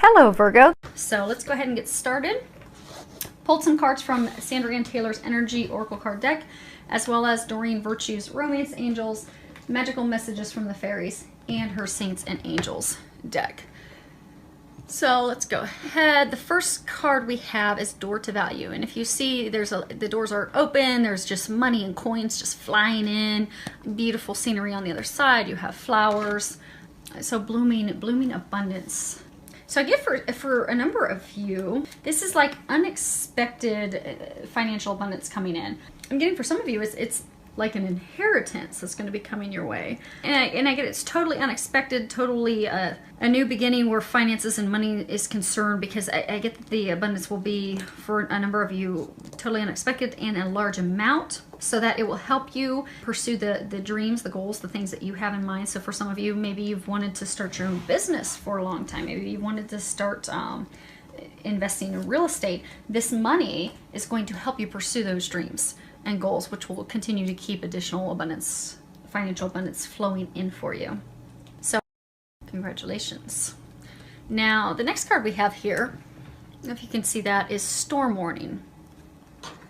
Hello, Virgo. So let's go ahead and get started. Pulled some cards from Sandra Ann Taylor's Energy Oracle card deck, as well as Doreen Virtue's Romance Angels, Magical Messages from the Fairies, and her Saints and Angels deck. So let's go ahead. The first card we have is Door to Value. And if you see, the doors are open. There's just money and coins just flying in. Beautiful scenery on the other side. You have flowers. So blooming abundance. So I get for a number of you, this is like unexpected financial abundance coming in. I'm getting for some of you, it's like an inheritance that's going to be coming your way. And I get it's totally unexpected, totally a new beginning where finances and money is concerned, because I get that the abundance will be, for a number of you, totally unexpected and a large amount, so that it will help you pursue the dreams, the goals, the things that you have in mind. So for some of you, maybe you've wanted to start your own business for a long time. Maybe you wanted to start investing in real estate. This money is going to help you pursue those dreams and goals, which will continue to keep additional abundance, financial abundance flowing in for you. So congratulations. Now the next card we have here, if you can see that, is Storm Warning.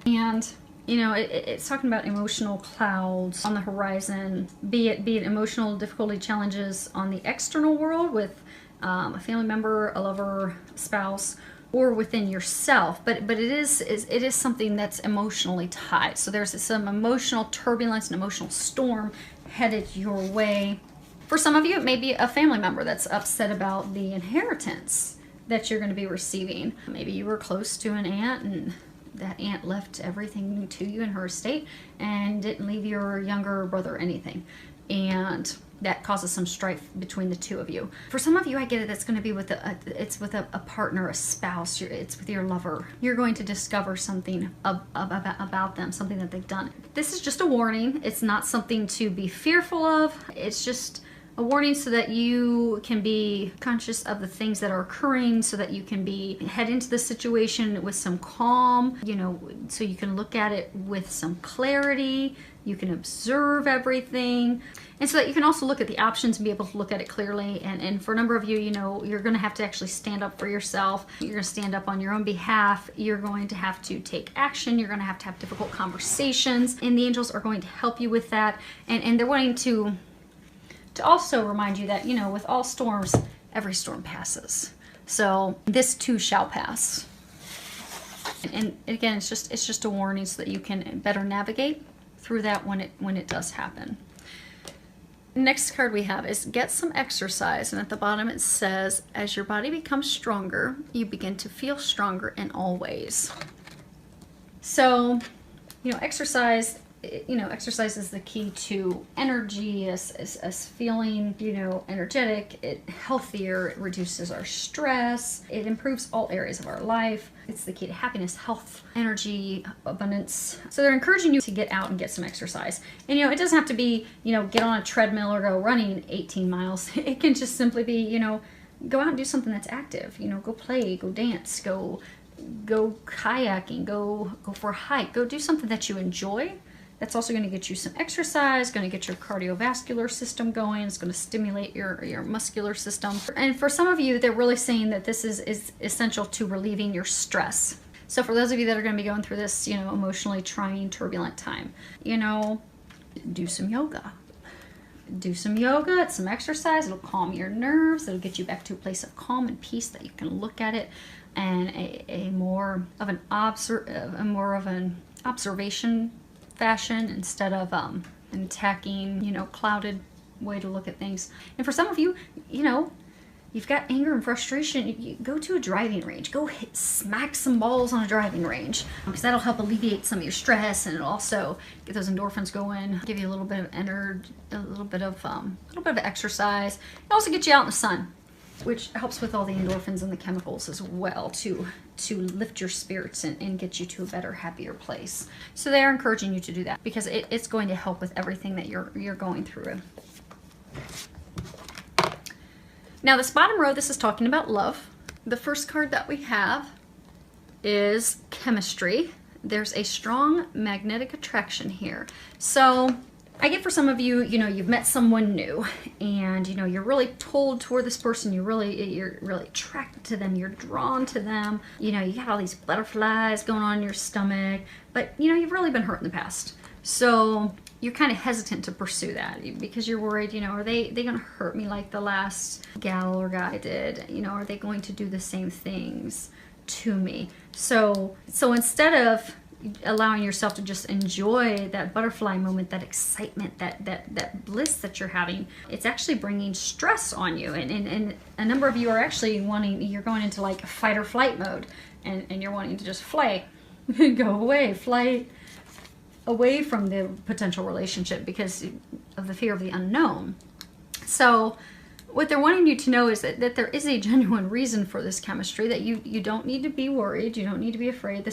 And you know, it's talking about emotional clouds on the horizon, be it emotional difficulty, challenges on the external world with a family member, a lover, spouse, or within yourself, but it is something that's emotionally tied. So there's some emotional turbulence, an emotional storm headed your way. For some of you, it may be a family member that's upset about the inheritance that you're going to be receiving. Maybe you were close to an aunt, and that aunt left everything to you in her estate and didn't leave your younger brother anything. And that causes some strife between the two of you. For some of you, I get it, that's going to be with a partner, a spouse, it's with your lover. You're going to discover something about them, something that they've done. This is just a warning. It's not something to be fearful of. It's just a warning so that you can be conscious of the things that are occurring, so that you can head into the situation with some calm, you know, so you can look at it with some clarity. You can observe everything, and so that you can also look at the options and be able to look at it clearly. And for a number of you, you know, you're going to have to actually stand up for yourself. You're going to stand up on your own behalf. You're going to have to take action. You're going to have difficult conversations, and the angels are going to help you with that. And they're wanting to also remind you that, you know, with all storms, every storm passes. So this too shall pass. And again, it's just a warning so that you can better navigate through that when it does happen. Next card we have is Get Some Exercise, and at the bottom it says, as your body becomes stronger, you begin to feel stronger in all ways. So, you know, exercise is the key to energy, us feeling, you know, energetic, healthier. It reduces our stress. It improves all areas of our life. It's the key to happiness, health, energy, abundance. So they're encouraging you to get out and get some exercise. And, you know, it doesn't have to be, you know, get on a treadmill or go running 18 miles. It can just simply be, you know, go out and do something that's active. You know, go play, go dance, go kayaking, go for a hike, go do something that you enjoy. That's also going to get you some exercise, going to get your cardiovascular system going. It's going to stimulate your muscular system. And for some of you, they're really saying that this is essential to relieving your stress. So for those of you that are going to be going through this, you know, emotionally trying, turbulent time, you know, do some yoga. Do some yoga, it's some exercise. It'll calm your nerves. It'll get you back to a place of calm and peace that you can look at it and a more of an observation fashion instead of an attacking, you know, clouded way to look at things. And for some of you, you know, you've got anger and frustration, you go to a driving range. Go smack some balls on a driving range, because that'll help alleviate some of your stress, and it'll also get those endorphins going, give you a little bit of energy, a little bit of exercise. It'll also get you out in the sun, which helps with all the endorphins and the chemicals as well to lift your spirits and get you to a better, happier place. So they are encouraging you to do that, because it's going to help with everything that you're going through. Now this bottom row, this is talking about love. The first card that we have is Chemistry. There's a strong magnetic attraction here. So I get for some of you, you know, you've met someone new and, you know, you're really told toward this person, you're really attracted to them, you're drawn to them. You know, you got all these butterflies going on in your stomach, but, you know, you've really been hurt in the past. So you're kind of hesitant to pursue that because you're worried, you know, are they going to hurt me like the last gal or guy did? You know, are they going to do the same things to me? So instead of allowing yourself to just enjoy that butterfly moment, that excitement, that bliss that you're having, it's actually bringing stress on you. And a number of you are actually you're going into like fight or flight mode, and you're wanting to just fly away from the potential relationship because of the fear of the unknown. So what they're wanting you to know is that there is a genuine reason for this chemistry, that you don't need to be worried, you don't need to be afraid.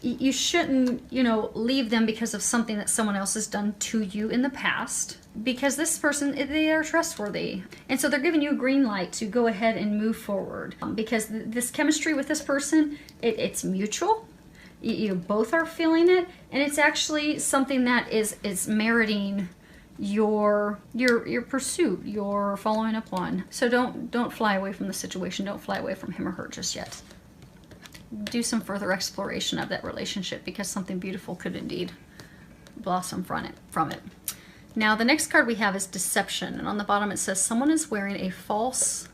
You shouldn't, you know, leave them because of something that someone else has done to you in the past, because this person, they are trustworthy. And so they're giving you a green light to go ahead and move forward, because this chemistry with this person, it's mutual. You both are feeling it, and it's actually something that is meriting your pursuit, your following up on. So don't fly away from the situation. Don't fly away from him or her just yet. Do some further exploration of that relationship, because something beautiful could indeed blossom from it. Now the next card we have is deception, and on the bottom it says someone is wearing a false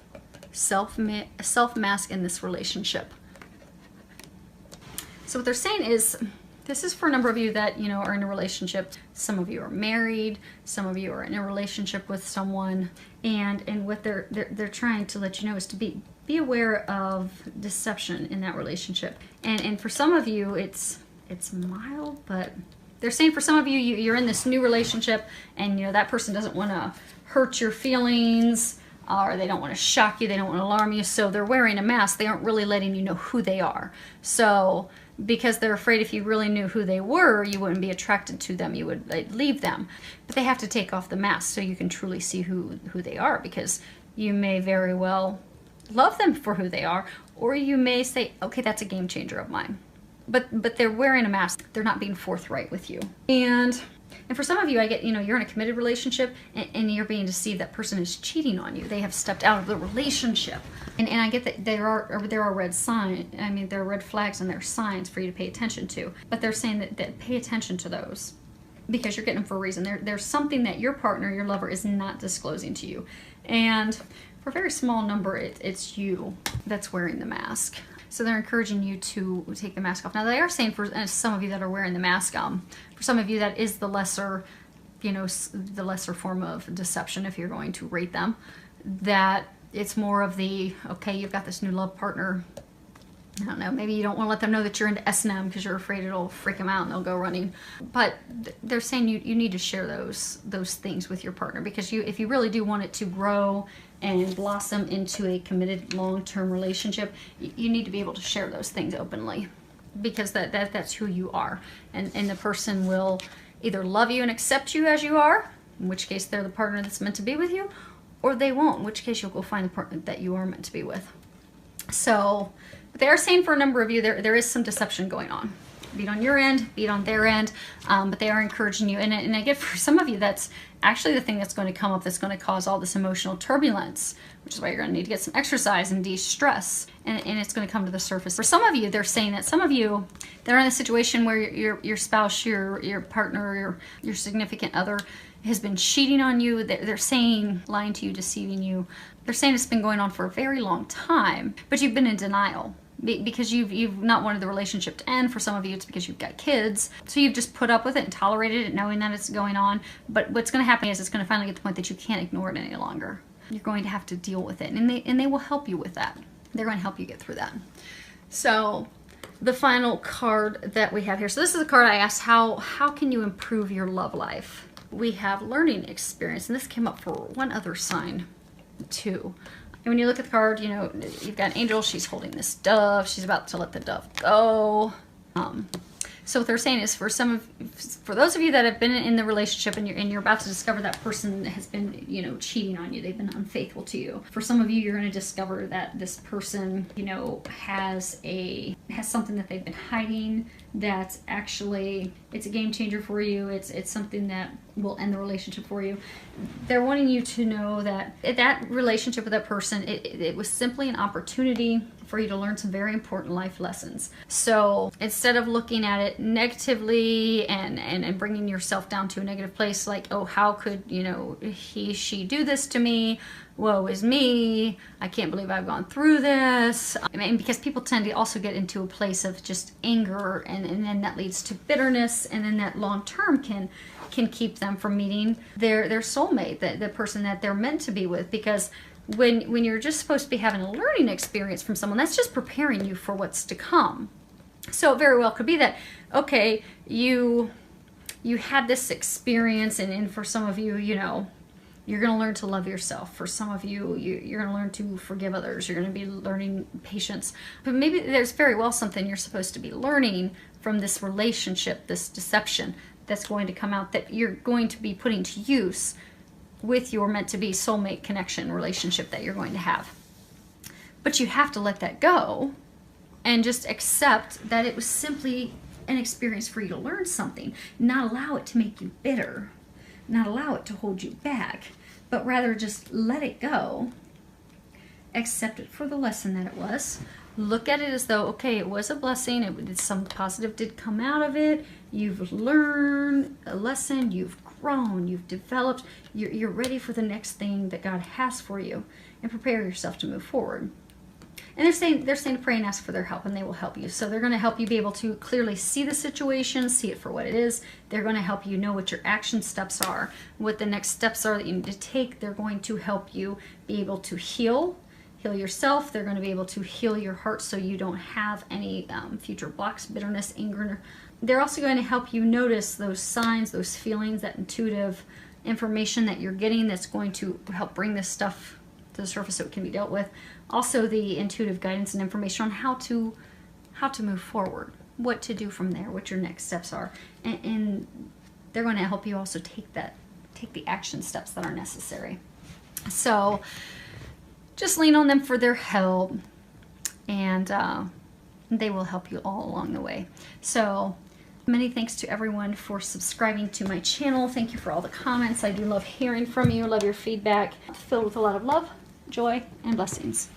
self mask in this relationship. So what they're saying is, this is for a number of you that, you know, are in a relationship. Some of you are married, some of you are in a relationship with someone, and what they're trying to let you know is to be aware of deception in that relationship. And for some of you, it's mild, but they're saying for some of you, you're in this new relationship, and, you know, that person doesn't want to hurt your feelings, or they don't want to shock you, they don't want to alarm you, so they're wearing a mask. They aren't really letting you know who they are. So because they're afraid if you really knew who they were, you wouldn't be attracted to them, you would leave them. But they have to take off the mask so you can truly see who they are, because you may very well love them for who they are, or you may say, okay, that's a game changer of mine. But they're wearing a mask. They're not being forthright with you. And for some of you, I get, you know, you're in a committed relationship and you're being deceived. That person is cheating on you. They have stepped out of the relationship. And I get that there are red signs. I mean, there are red flags and there are signs for you to pay attention to. But they're saying that pay attention to those, because you're getting them for a reason. There's something that your partner, your lover, is not disclosing to you. And for a very small number, it's you that's wearing the mask. So they're encouraging you to take the mask off. Now they are saying for some of you that are wearing the mask, for some of you that is the lesser, you know, the lesser form of deception, if you're going to rate them, that it's more of the, okay, you've got this new love partner. I don't know, maybe you don't want to let them know that you're into S&M because you're afraid it'll freak them out and they'll go running. But they're saying you need to share those things with your partner, because if you really do want it to grow and blossom into a committed long-term relationship, you need to be able to share those things openly, because that's who you are. And the person will either love you and accept you as you are, in which case they're the partner that's meant to be with you, or they won't, in which case you'll go find the partner that you are meant to be with. So, but they are saying for a number of you, there is some deception going on. Be it on your end, be it on their end, but they are encouraging you. And I get for some of you, that's actually the thing that's going to come up that's going to cause all this emotional turbulence, which is why you're going to need to get some exercise and de-stress, and it's going to come to the surface. For some of you, they're saying that some of you, they're in a situation where your spouse, your partner, your significant other has been cheating on you. They're saying, lying to you, deceiving you. They're saying it's been going on for a very long time, but you've been in denial, because you've not wanted the relationship to end. For some of you, it's because you've got kids, so you've just put up with it and tolerated it, knowing that it's going on. But what's going to happen is it's going to finally get to the point that you can't ignore it any longer. You're going to have to deal with it, and they will help you with that. They're going to help you get through that. So the final card that we have here, so this is a card I asked, how can you improve your love life? We have learning experience, and this came up for one other sign too. And when you look at the card, you know, you've got an angel. She's holding this dove. She's about to let the dove go. So what they're saying is for those of you that have been in the relationship and you're about to discover that person has been, you know, cheating on you, they've been unfaithful to you. For some of you, you're going to discover that this person, you know, has something that they've been hiding that's actually, it's a game changer for you. It's something that will end the relationship for you. They're wanting you to know that that relationship with that person, it was simply an opportunity for you to learn some very important life lessons. So instead of looking at it negatively and bringing yourself down to a negative place, like, oh, how could, you know, she do this to me? Woe is me. I can't believe I've gone through this. I mean, because people tend to also get into a place of just anger, and then that leads to bitterness, and then that long term can keep them from meeting their soulmate, the person that they're meant to be with. Because when you're just supposed to be having a learning experience from someone, that's just preparing you for what's to come. So it very well could be that, okay, you had this experience, and for some of you, you know, you're going to learn to love yourself. For some of you, you're going to learn to forgive others. You're going to be learning patience. But maybe there's very well something you're supposed to be learning from this relationship, this deception that's going to come out, that you're going to be putting to use with your meant to be soulmate connection relationship that you're going to have. But you have to let that go and just accept that it was simply an experience for you to learn something, not allow it to make you bitter, not allow it to hold you back, but rather just let it go, accept it for the lesson that it was, look at it as though, okay, it was a blessing, some positive did come out of it, you've learned a lesson, you've grown, you've developed, you're ready for the next thing that God has for you, and prepare yourself to move forward. And they're saying to pray and ask for their help, and they will help you. So they're going to help you be able to clearly see the situation, see it for what it is. They're going to help you know what your action steps are, what the next steps are that you need to take. They're going to help you be able to heal yourself. They're going to be able to heal your heart so you don't have any future blocks, bitterness, anger. They're also going to help you notice those signs, those feelings, that intuitive information that you're getting that's going to help bring this stuff to the surface so it can be dealt with. Also the intuitive guidance and information on how to move forward, what to do from there, what your next steps are. And they're going to help you also take the action steps that are necessary. So just lean on them for their help, and they will help you all along the way. So many thanks to everyone for subscribing to my channel. Thank you for all the comments. I do love hearing from you. Love your feedback. Filled with a lot of love, joy, and blessings.